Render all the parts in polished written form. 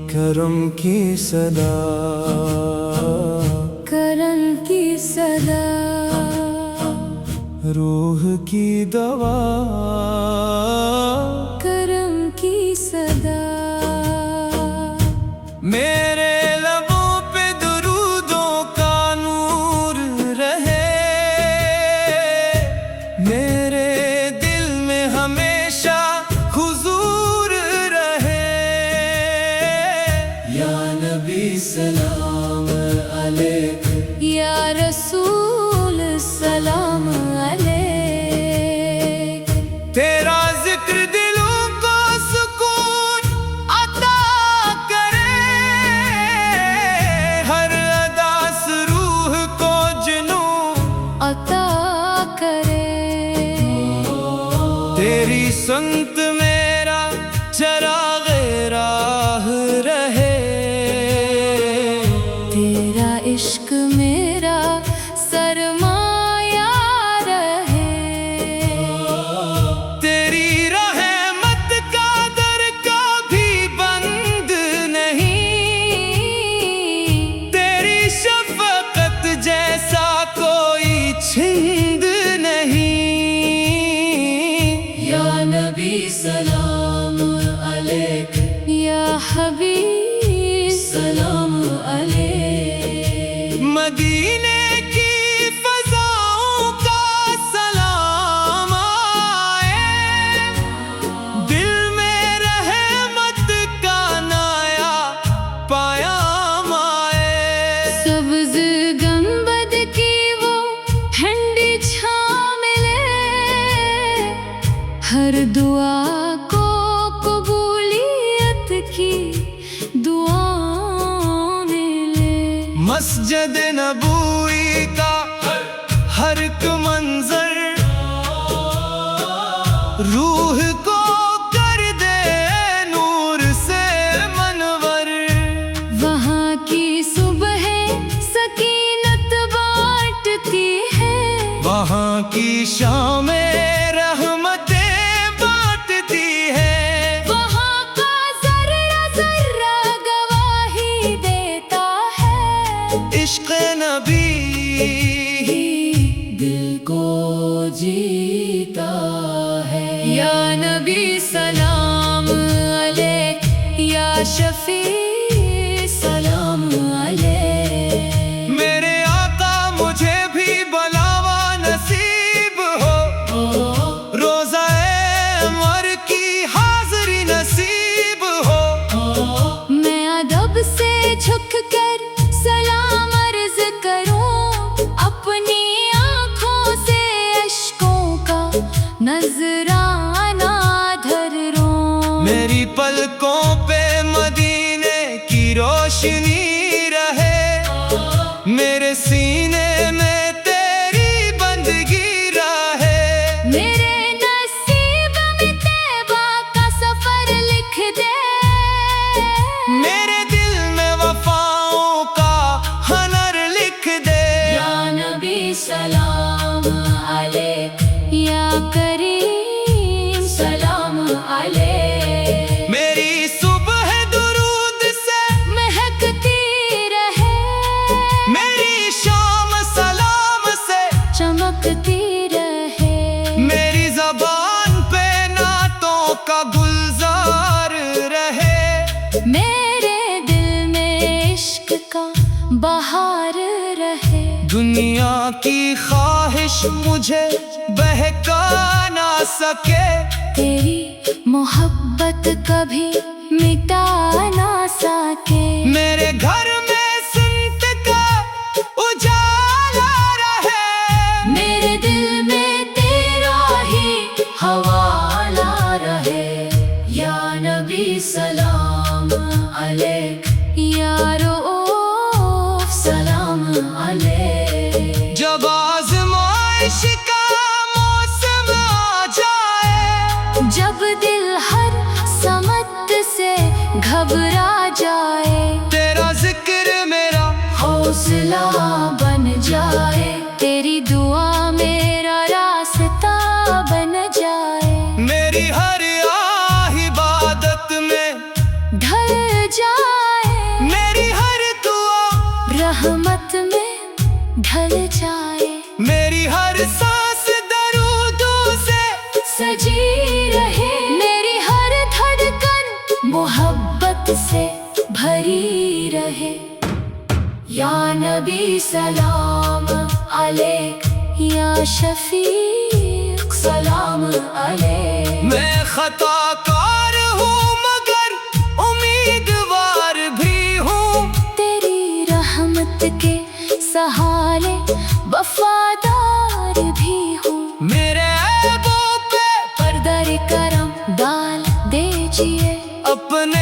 करम की सदा, करम की सदा, रूह की दवा, करम की सदा। मेरे लबों पे दुरूदों का नूर रहे, मेरे दिल में हमेशा हुजूर रहे। या नबी सलाम अलैक, या रसूल सलाम अलैक। तेरा जिक्र दिलों को सुकून अता करे, हर अदास रूह को जुनून अता करे। तेरी संत मेरा चराग़े राह रहे, तेरा इश्क मेरा सरमाया रहे। तेरी रहमत का दर कभी बंद नहीं, तेरी शफ़क़त जैसा कोई छिंद नहीं। या नबी सलाम अलैक, या हबीब सलाम अलैक। मदीने की फ़ज़ाओं का सलाम आए, दिल में रहमत का नाया पाया आए। सब्ज़ गंबद की वो ठंडी छाँव मिले, हर दुआ को कबूलियत की दुआ मिले। मस्जिद नबूई का हर एक मंजर रूह को कर दे नूर से मनवर। वहाँ की सुबह सकीनत बांटती है, वहाँ की शामें रहमतें बांटती है। वहाँ का ज़र्रा ज़र्रा गवाही देता है। इश्क़ नबी दिल को जीता है। या नबी सलाम अलैक, या शफी सलाम अलैक। मेरे आका मुझे भी बुलावा नसीब हो, रोज़ाए अमर की हाज़री नसीब हो। मैं अदब से झुक कर सलाम अर्ज़ करूं, अपनी आँखों से अश्कों का नजराना धर लूं। मेरी पलकों पे मदीने की रोशनी रहे, मेरे सीने में तेरी बंदगी रहे। मेरे नसीब में तैबा का सफर लिख दे, मेरे दिल में वफाओं का हनर लिख दे। या नबी सलाम अलैक, या करीम सलाम अलैक। मेरी सुबह दुरूद से महकती रहे, मेरी शाम सलाम से चमकती रहे। मेरी ज़बान पे नातों का गुलजार रहे। मेरे दिल में इश्क का बहार रहे। दुनिया की ख्वाहिश मुझे बहका ना सके, तेरी मोहब्बत कभी मिटा ना सके। मेरे घर में सुन्नत का उजाला रहे, मेरे दिल में तेरा ही हवाला रहे। या नबी सलाम अलैक, या रऊफ सलाम अलैक। जब आज़माइश का मौसम आ जाए, जब दिल हर समत से घबरा जाए, तेरा जिक्र मेरा हौसला बन जाए। तेरी दुआ मेरा रास्ता बन जाए। मेरी हर आही रहमत से भरी रहे। या नबी सलाम अलैक, या शफीक सलाम अलैक। मैं खताकार हूँ मगर उम्मीदवार भी हूँ, तेरी रहमत के सहारे वफादार भी हूँ। मेरे ऐबों पे पर्दा करम डाल दीजिए, अपने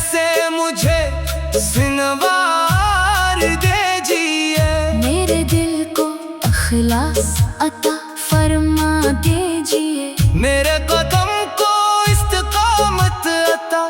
से मुझे सिनवार दीजिए। मेरे दिल को अखलास अता फरमा दीजिए, मेरे कदम को इस्तिकामत अता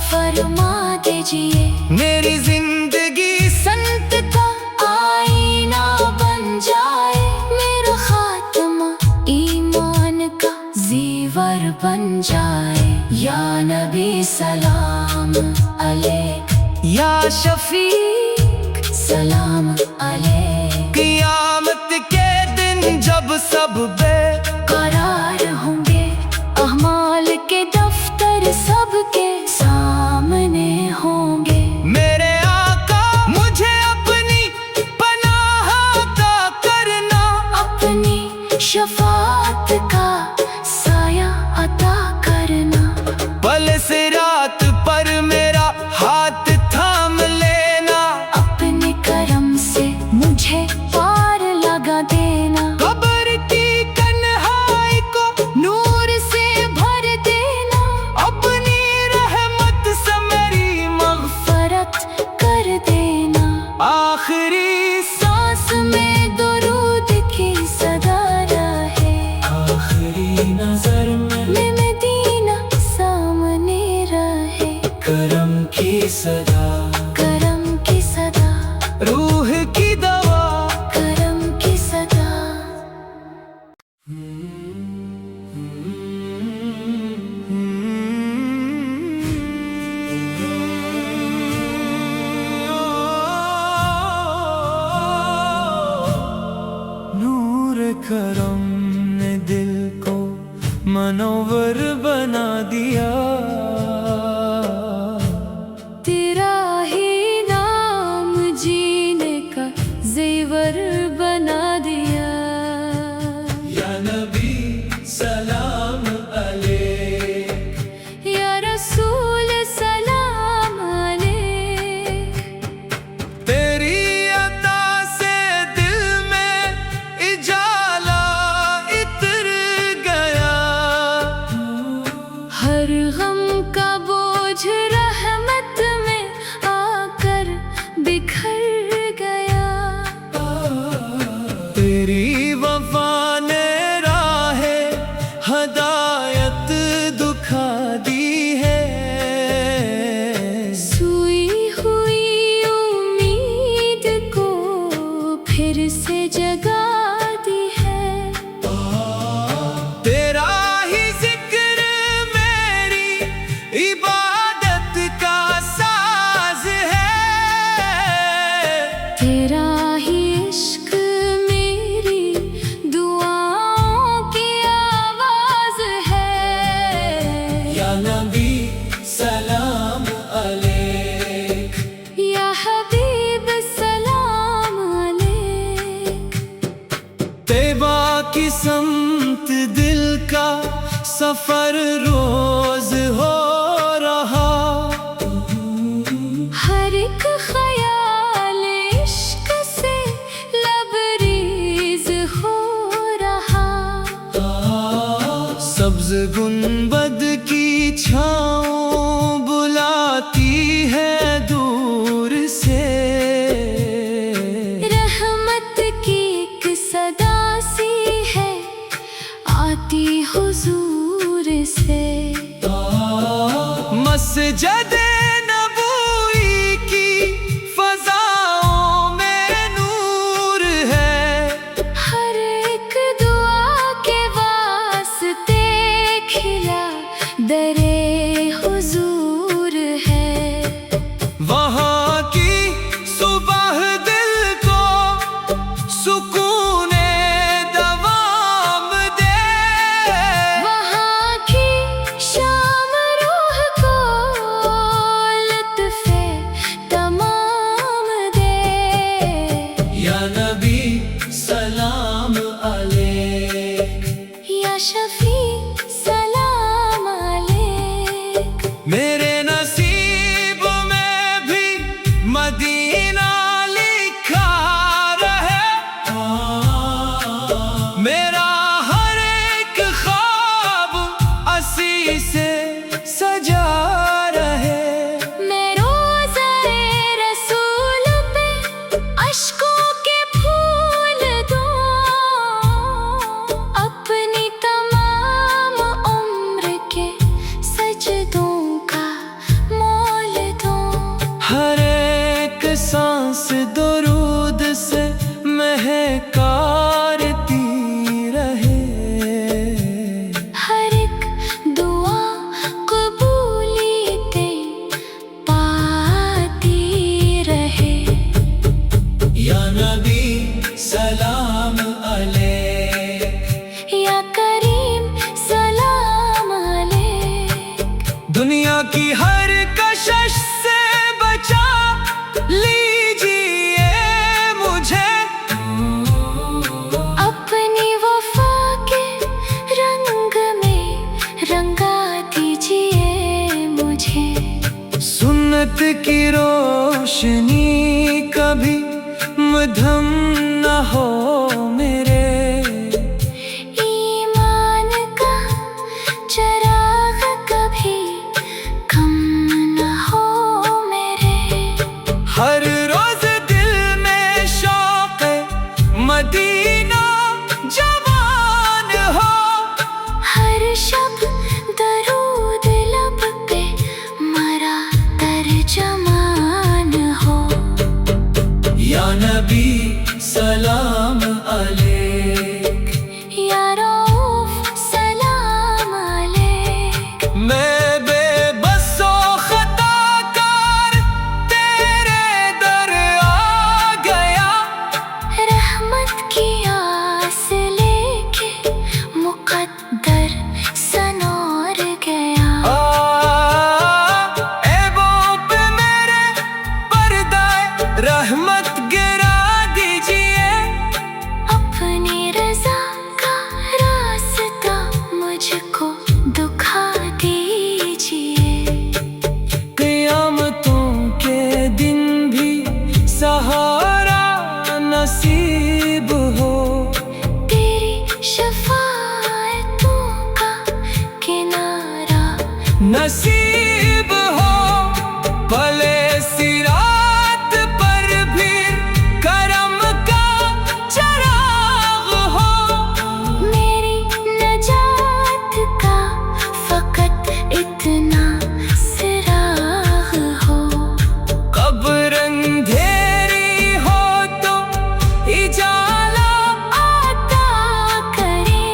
फरमा दीजिए। मेरी जिंदगी संत का आईना बन जाए, मेरा खात्मा ईमान का जीवर बन जाए। या नबी सलाम अलैक, या शफीक सलाम अलैक। क़यामत के दिन जब सब करार होंगे, अहमाल के दफ्तर सबके सामने होंगे। मेरे आका मुझे अपनी पनाह अता करना, अपनी शफात का साया अता करना। पल से रात पर मेरा हाथ थाम लेना, अपने करम से मुझे पार लगा देना। कब्र की तन्हाई को नूर से भर देना, अपनी रहमत से मेरी मग़फ़रत कर देना। आखिरी सांस में दुरूद की सदा रहे, आखिरी नजर में मदीना सामने रहे। करम की सदा, करम की सदा, रूह की दवा। करम की सदा। नूर करम ने दिल को मनोवर बना दिया, तेरा ही नाम जीने का ज़ेवर बना दिया। या नबी सलाम अलैक, या रसूल सलाम अलैक। तेरी अता से दिल में इजाला इतर गया, हर गम का बोझ रहमत में आकर बिखर गया। तेरी वफा ने राहे हदायत दुखा दी है, सोई हुई उम्मीद को फिर से जगा दी है। तेरा ही जिक्र मेरी इबादत का साज है, तेरा ही इश्क मेरी दुआओं की आवाज है। या नबी सलाम अलैक, या हबीब सलाम अलैक। तैबा की समत दिल का सफर रोज हो रहा, हर एक ख्याल इश्क से लबरेज हो रहा। सब्ज गुंबद की छाँव बुलाती है दूर से, रहमत की एक सदा सी है आती हुजूर से। मस्जिद नबूई की फजाओं में नूर है, हर एक दुआ के वास्ते खिला दरे हुजूर है। वहाँ की सुबह दिल को सुकून दवाम दे, वहाँ की शाम रूह को मेरे नसीब में भी मदीना लिखा रहे, मेरा हर एक ख्वाब असी से सजा रहे। मैं रोज़े रसूल पे अश्कों के फूल दूं, अपनी तमाम उम्र के सजदों का मोल दूं। हर एक सांस दुरूद से महकारती रहे, हर एक दुआ कबूलियतें पाती रहे। या नबी सलाम अलैक, या करीम सलाम अलैक। दुनिया की हर कशिश से बचा लीजिए मुझे, अपनी वफा के रंग में रंगा दीजिए मुझे। सुन्नत की रोशनी कभी मद्धम न हो मेरे, ईमान का चराग कभी कम न हो मेरे। हर रोज दिल में शौक मदीना जवान हो, हर शब दरूद लब पे मरा तर्जमान हो। या नबी सलाम अलैक, या रऊफ सलाम अलैक। मैं बेबसो खताकार तेरे दर आ गया, रहमत की आस लेके मुकद्दर सनौर गया। ऐबों पे मेरे पर्दा रहमत गिरा दीजिए, अपनी रज़ा का रास्ता मुझको दिखा दीजिए। क़यामतों के दिन भी सहारा नसीब हो, तेरी शफ़ाअतों का किनारा नसीब हो। भले सिरात पर भी करम का चराग हो, मेरी नजात का फ़कत इतना सिराग हो। कब्र अंधेरी हो तो इजाला आता करे,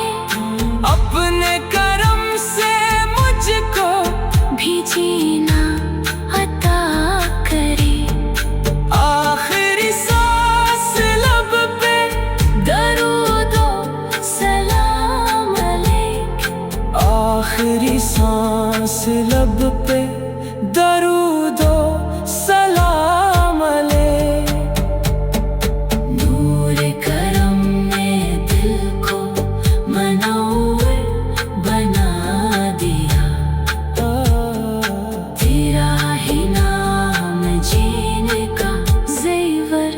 अपने करम से मुझको भी जीना अता करे। आखिरी सांस लब पे दरूदो सलाम अलैक, आखिरी सांस लब पे दरूदो सलाम अलैक। नूर करम ने दिल को मनौर बना दिया, तेरा ही नाम जीने का ज़ेवर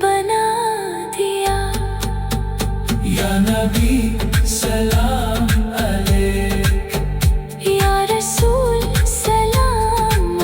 बना दिया। या नबी सलाम अलैक, या रसूल सलाम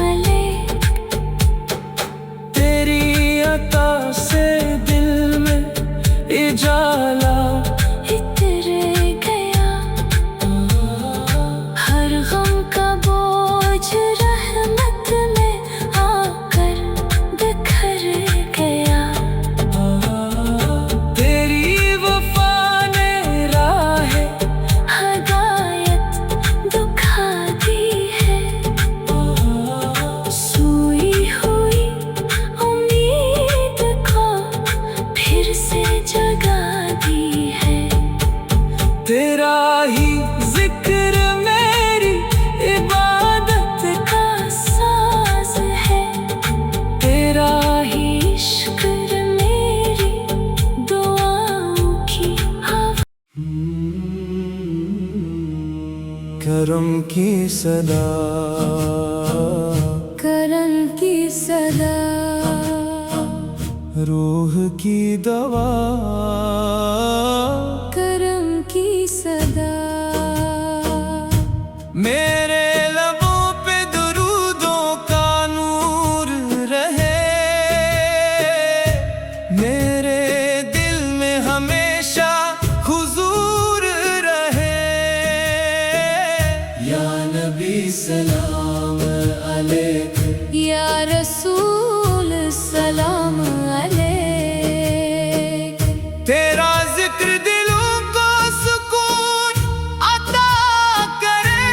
की सदा, करम की सदा, रूह की दवा, करम की सदा। मेरे लबों पे दुरूदों का नूर रहे, मेरे दिल में हमेशा हुजूर रहे। या नबी सलाम अलैक, या रसूल सलाम अलैक। तेरा जिक्र दिलों को सुकून अता करे,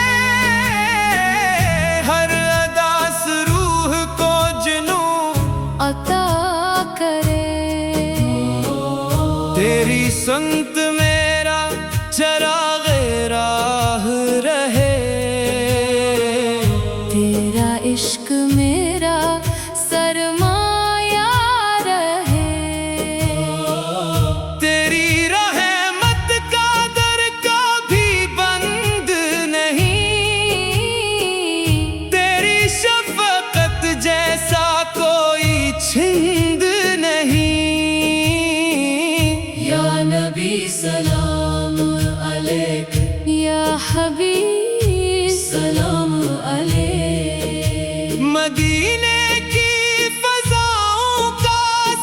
हर अदा से रूह को जुनून अता करे। तेरी संत मेरा चराग़े राह रहे, तेरा इश्क मेरा सरमाया रहे। तेरी रहमत का दर कभी बंद नहीं, तेरी शफ़क़त जैसा कोई छिंद नहीं। या नबी सलाम अलैक, या हबीब सलाम अलैक। मदीने की फ़ज़ाओं का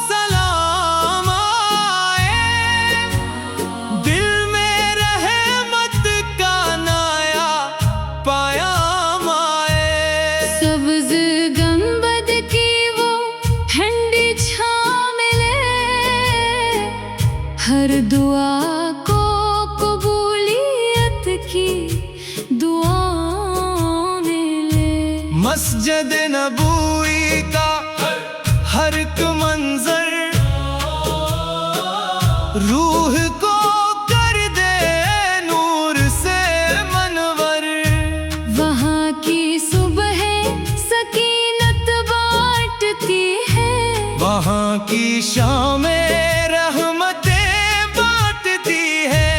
सलाम आए, दिल में रहमत का नाया पायाम आए। सब्ज़ गंबद की वो ठंडी छाँव मिले, हर दुआ को कबूलियत की दुआ मिले। मस्जिद नबूई का हर एक मंजर रूह को कर दे नूर से मनवर। वहाँ की सुबह सकीनत बांटती है, वहाँ की शामें रहमतें बांटती है।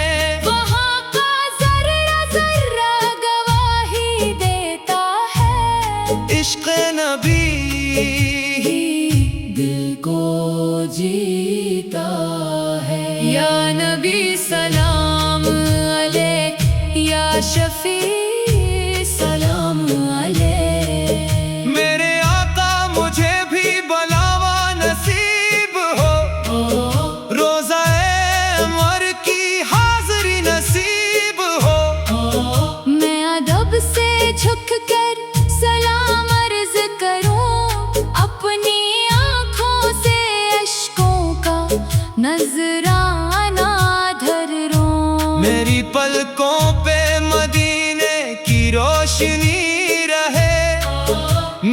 वहाँ का ज़र्रा ज़र्रा गवाही देता है। इश्क़ नबी दिल को जीता है। या नबी सलाम अलैक, या शफी सलाम अलैक। मेरे आका मुझे भी बुलावा नसीब हो, रोज़ाए अमर की हाज़री नसीब हो। मैं अदब से झुक कर सलाम अर्ज़ करूं, अपनी आँखों से अश्कों का नजराना धर लूं। मेरी पलकों पे मदीने की रोशनी रहे,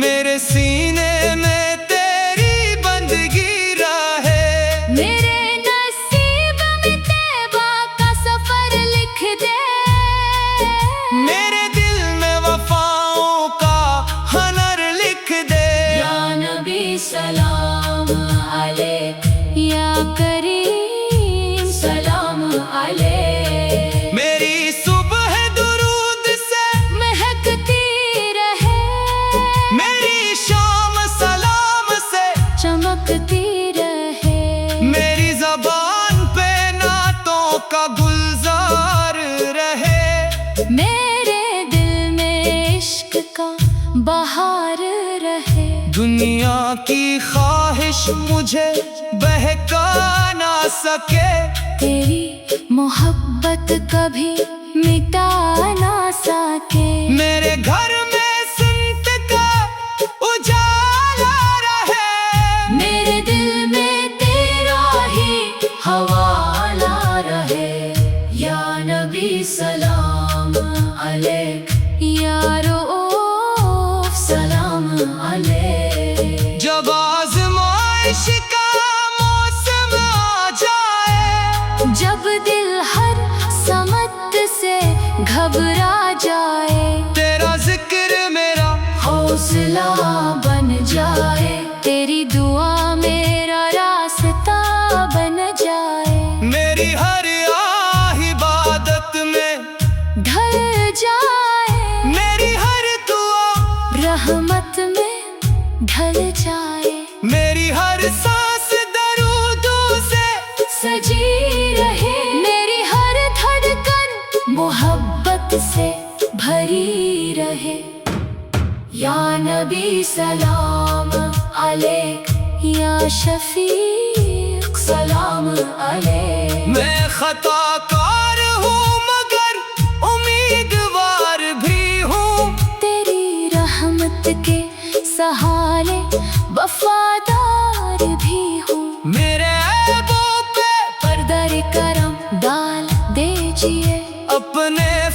मेरे सीने में तेरी बंदगी रहे। मेरे नसीब में तैबा का सफर लिख दे, मेरे दिल में वफाओं का हनर लिख दे। या नबी सलाम अलैक, या करीम सलाम अलैक। मेरी सुबह दुरूद से महकती रहे, मेरी शाम सलाम से चमकती रहे। मेरी ज़बान पे नातों का गुलजार रहे। मेरे दिल में इश्क का बहार रहे। दुनिया की ख्वाहिश मुझे बहका ना सके, तेरी मोहब्बत कभी मिटा ना सके। मेरे घर में संत का उजाला रहे, मेरे दिल में तेरा ही हवाला रहे। या नबी सलाम अलैक, या रऊफ सलाम अलैक। जब आज़माइश का मौसम आ जाए, जब दिल हर समत से घबरा जाए, तेरा जिक्र मेरा हौसला बन जाए। तेरी दुआ मेरा रास्ता बन जाए। मेरी हर इबादत में ढल जाए। रहमत में ढल जाए। मेरी हर सांस दरूदों से सजी रहे, मेरी हर धड़कन मोहब्बत से भरी रहे। या नबी सलाम अलैक, या शफीक सलाम अलैक। मैं खताकार हूँ मगर उम्मीदवार भी हूँ, तेरी रहमत के सहारे वफादार भी हूँ। मेरे ऐबों पे पर्दा करम डाल दीजिए, अपने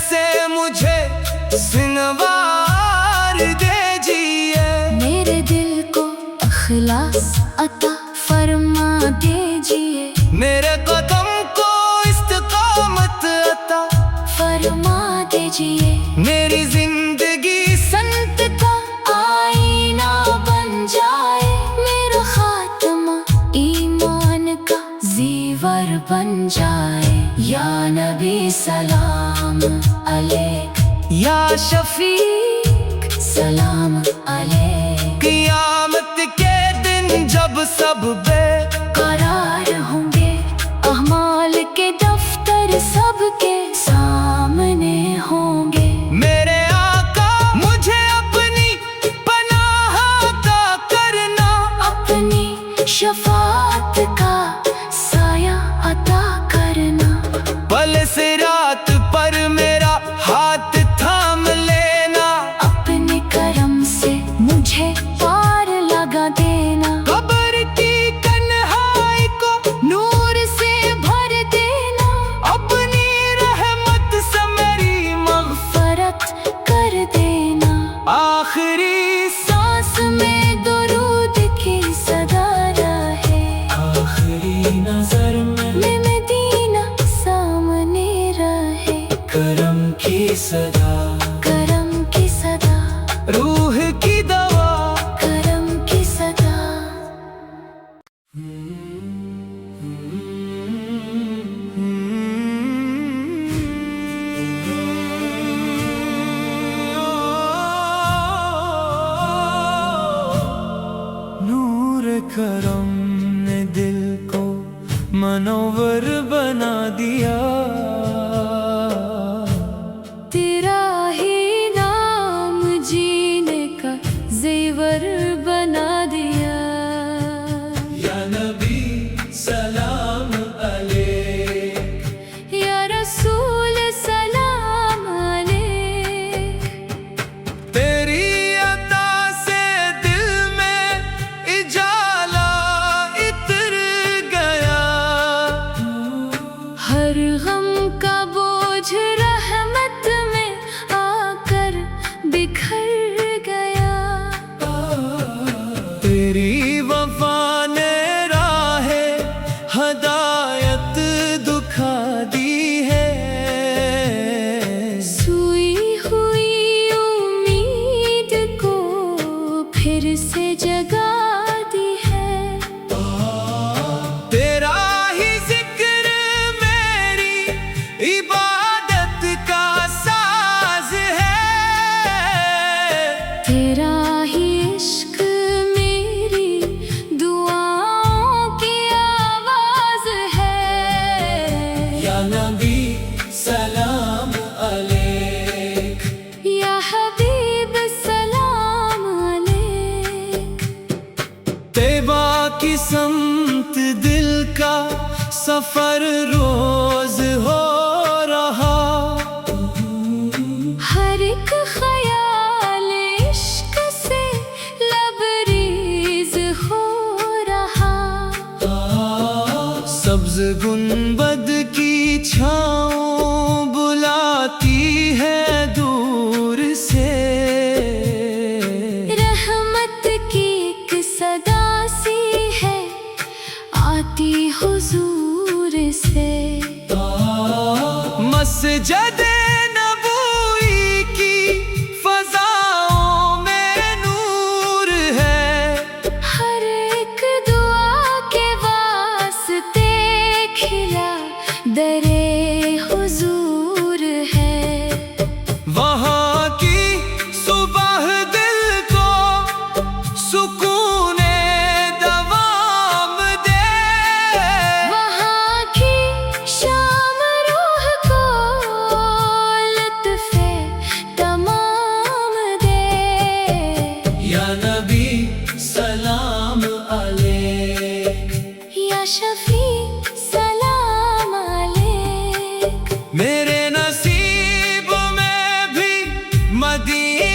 से मुझे सिनवार दीजिए। मेरे दिल को इखलास अता फरमा दीजिए, मेरे कदम को इस्तिकामत अता फरमा दीजिए। मेरी जिंदगी संत का आईना बन जाए, मेरा खात्मा ईमान का जीवर बन जाए। या नबी सलाम अलैक, या शफीक सलाम अलैक। क़यामत के दिन जब सब करार होंगे, अहमाल के दफ्तर सबके सामने होंगे। मेरे आका मुझे अपनी पनाह अता करना, अपनी शफाअत का साया अता करना। पल से रात पर मेरा हाथ थाम लेना, अपने करम से मुझे पार लगा देना। कब्र की तन्हाई को नूर से भर देना, अपनी रहमत से मेरी मग़फ़रत कर देना। आखिरी सांस में दुरूद की सदा रहे, आखिरी नजर में मदीना सामने रहे। करम की सदा, करम की सदा, रूह की दवा। करम की सदा। नूर करम ने दिल को मनोवर बना दिया, तेरा ही नाम जीने का ज़ेवर बना दिया। या नबी सलाम अलैक, या रसूल सलाम अलैक। तेरी अता से दिल में इजाला इतर गया, हर गम का बोझ रहमत में आकर बिखर गया। तेरी वफा ने राहे हदायत दुखा दी है, सोई हुई उम्मीद को फिर से जगा दी है। तेरा ही जिक्र मेरी इबादत का साज है, तेरा ही इश्क मेरी दुआओं की आवाज है। या नबी सलाम अलैक, या हबीब सलाम अलैक। तैबा की समत दिल का सफर रोज हो रहा, हर एक ख्याल इश्क से लबरेज हो रहा। सब्ज गुंबद की छाँव बुलाती है दूर से, रहमत की एक सदा सी है आती हुजूर से।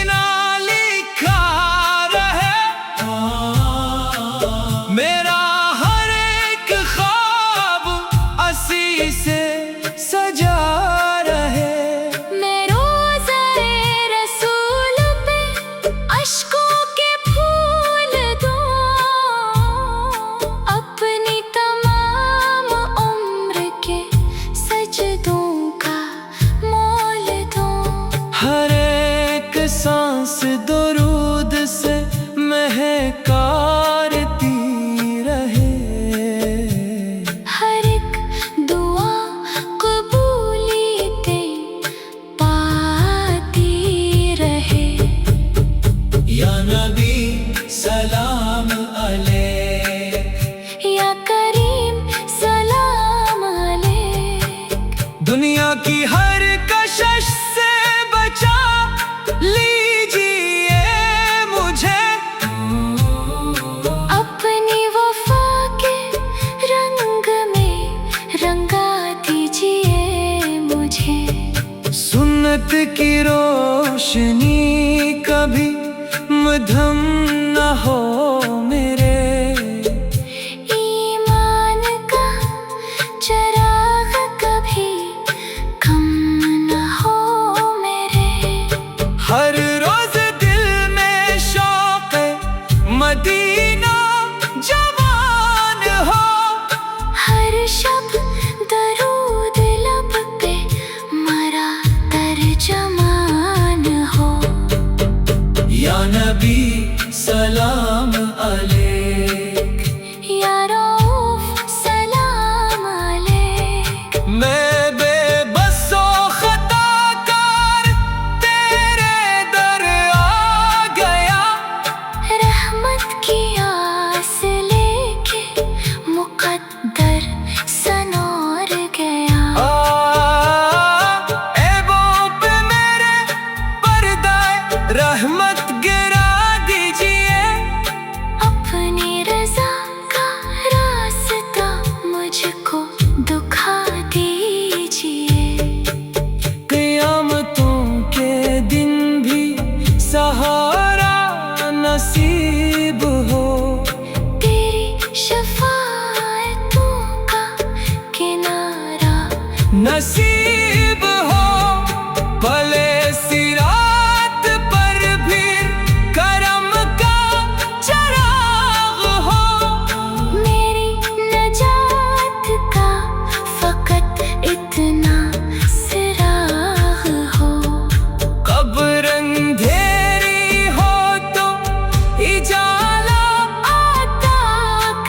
ना लिखा रहे, मेरा हर एक ख्वाब असी से सजा रहे। मैं रोज़े रसूल पे अश्कों के फूल दूं, अपनी तमाम उम्र के सजदों का मोल दूं। हर एक सांस दुरूद से महकारती रहे, हर एक दुआ कबूलियतें पाती रहे। या नबी सलाम अलैक, या करीम सलाम अलैक। दुनिया की हर कशिश से बचा लीजिए मुझे, अपनी वफा के रंग में रंगा दीजिए मुझे। सुन्नत की रोशनी कभी मध्यम न हो मेरे, ईमान का चराग कभी कम न हो मेरे। हर रोज दिल में शौक मदीना जवान हो, हर शब दरूद लब पे मरा तर्जमान हो। या नबी सलाम अलैक, या रऊफ सलाम अलैक। मैं बेबसो खताकार तेरे दर आ गया, रहमत की आस लेके मुकद्दर सनौर गया। ऐबों पे मेरे पर्दा रहमत गिरा दीजिए, अपनी रज़ा का रास्ता मुझको दिखा दीजिए। क़यामतों के दिन भी सहारा नसीब हो, तेरी शफ़ाअतों का किनारा नसीब हो। भले सिरात पर भी करम का चराग हो, मेरी नजात का फ़कत इतना सिराग हो। कब्र अंधेरी हो तो इजाला आता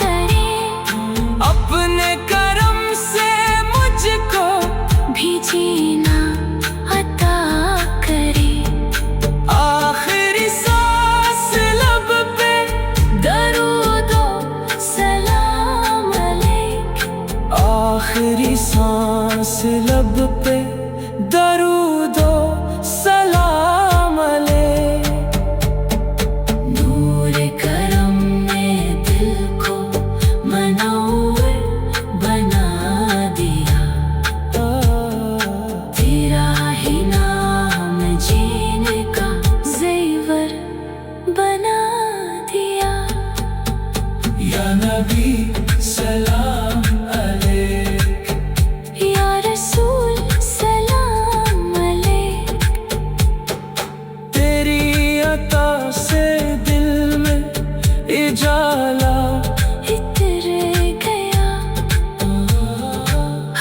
करे, अपने करम से मुझको भी जीना अता करे। आखिरी सांस लब पे दरूदो सलाम अलैक, आखिरी सांस लब पे दरूदो सलाम अलैक। नूर करम ने दिल को मनव्वर बना दिया, तेरा ही नाम जीने का ज़ेवर बना दिया। या नबी सलाम अलैक, या रसूल सलाम अलैक। तेरी अता से दिल में इजाला इतर गया,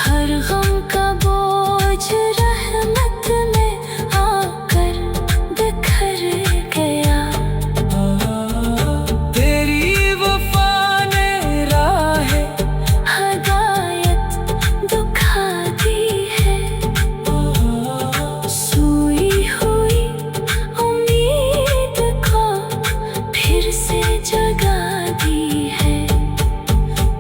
हर गम का बोझ रहमत में आकर बिखर गया। तेरी वफा ने राह हदायत दुखा दी है, सोई हुई उम्मीद को फिर से जगा दी है।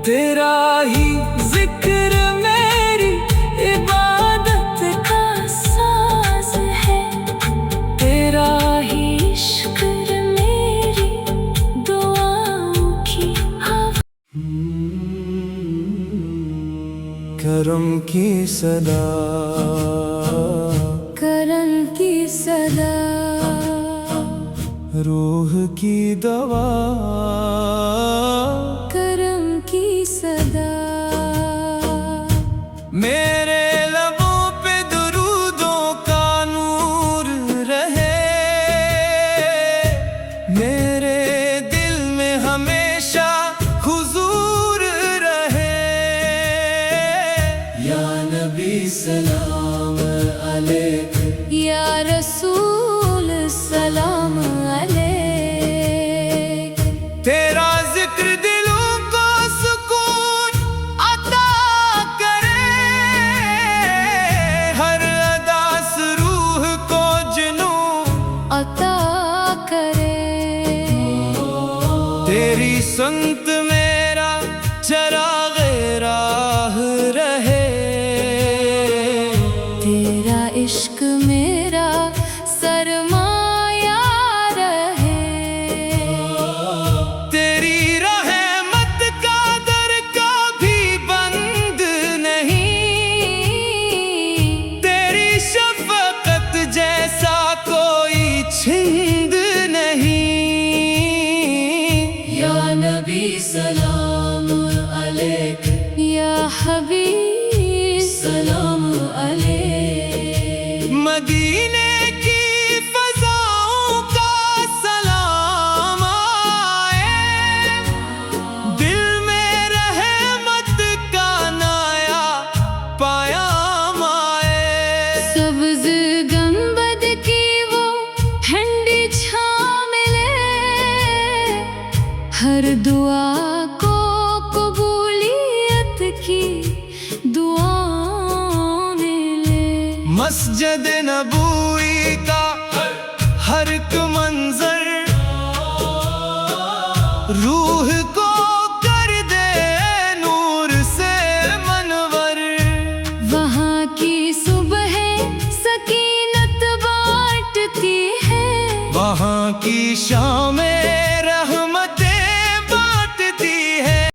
तेरा ही जिक्र मेरी इबादत का साज है, तेरा ही इश्क मेरी दुआओं की आवाज़। करम की सदा, करम की सदा, रूह की दवा, करम की सदा। मेरे लबों पे दुरूदों का नूर रहे, मेरे दिल में हमेशा हुजूर रहे। या नबी सलाम अलैक, या रसूल सलाम अलैक। तेरा जिक्र दिलों को सुकून अता करे, हर अदास रूह को जुनून अता करे। तेरी संत मेरा चराग़े राह रहे, तेरा इश्क मेरा सरमाया रहे। तेरी रहमत का दर कभी बंद नहीं, तेरी शफ़क़त जैसा कोई छिंद नहीं। या नबी सलाम अलैक, या हबीब सलाम अलैक। मदीने की फ़ज़ाओं का सलाम आए, दिल में रहमत का नाया पायाम आए। सब्ज़ गंबद की वो ठंडी छाँव मिले, हर दुआ को कबूलियत की दुआ मिले। मस्जिद नबूई का हर एक मंजर रूह को कर दे नूर से मनवर। वहाँ की सुबह सकीनत बांटती है, वहाँ की शामें